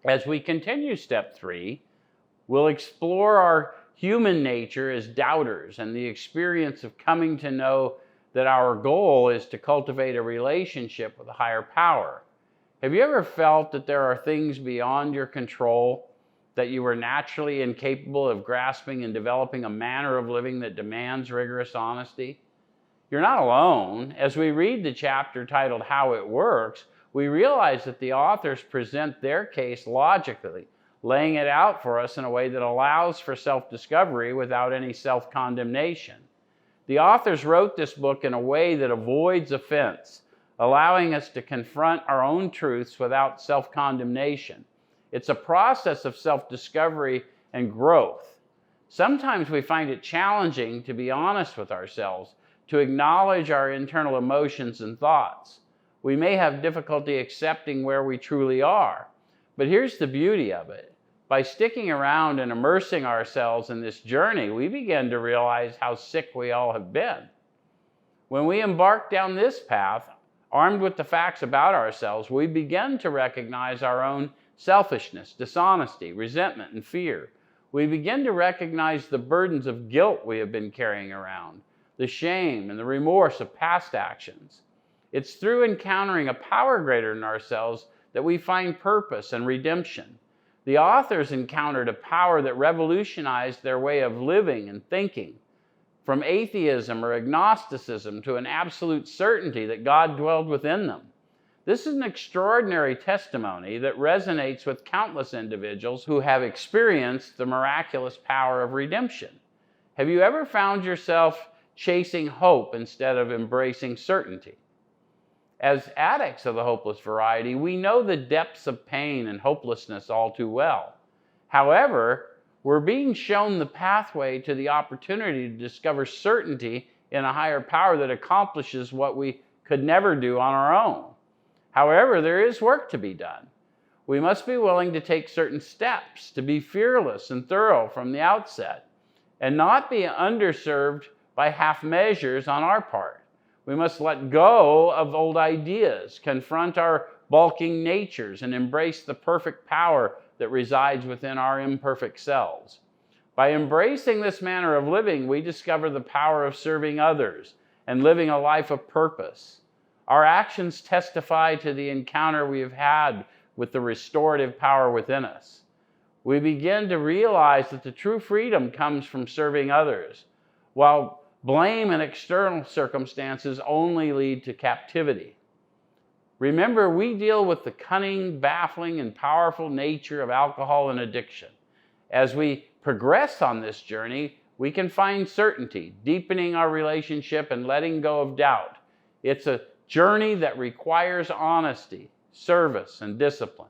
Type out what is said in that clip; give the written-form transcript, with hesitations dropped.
As we continue step 3, we'll explore our human nature as doubters and the experience of coming to know that our goal is to cultivate a relationship with a higher power. Have you ever felt that there are things beyond your control, that you were naturally incapable of grasping and developing a manner of living that demands rigorous honesty? You're not alone. As we read the chapter titled How It Works, we realize that the authors present their case logically, laying it out for us in a way that allows for self-discovery without any self-condemnation. The authors wrote this book in a way that avoids offense, allowing us to confront our own truths without self-condemnation. It's a process of self-discovery and growth. Sometimes we find it challenging to be honest with ourselves, to acknowledge our internal emotions and thoughts. We may have difficulty accepting where we truly are. But here's the beauty of it. By sticking around and immersing ourselves in this journey, we begin to realize how sick we all have been. When we embark down this path, armed with the facts about ourselves, we begin to recognize our own selfishness, dishonesty, resentment, and fear. We begin to recognize the burdens of guilt we have been carrying around, the shame and the remorse of past actions. It's through encountering a power greater than ourselves that we find purpose and redemption. The authors encountered a power that revolutionized their way of living and thinking, from atheism or agnosticism to an absolute certainty that God dwelled within them. This is an extraordinary testimony that resonates with countless individuals who have experienced the miraculous power of redemption. Have you ever found yourself chasing hope instead of embracing certainty? As addicts of the hopeless variety, we know the depths of pain and hopelessness all too well. However, we're being shown the pathway to the opportunity to discover certainty in a higher power that accomplishes what we could never do on our own. However, there is work to be done. We must be willing to take certain steps, to be fearless and thorough from the outset, and not be underserved by half measures on our part. We must let go of old ideas, confront our balking natures, and embrace the perfect power that resides within our imperfect selves. By embracing this manner of living, we discover the power of serving others and living a life of purpose. Our actions testify to the encounter we have had with the restorative power within us. We begin to realize that the true freedom comes from serving others, while blame and external circumstances only lead to captivity. Remember, we deal with the cunning, baffling, and powerful nature of alcohol and addiction. As we progress on this journey, we can find certainty, deepening our relationship and letting go of doubt. It's a journey that requires honesty, service, and discipline.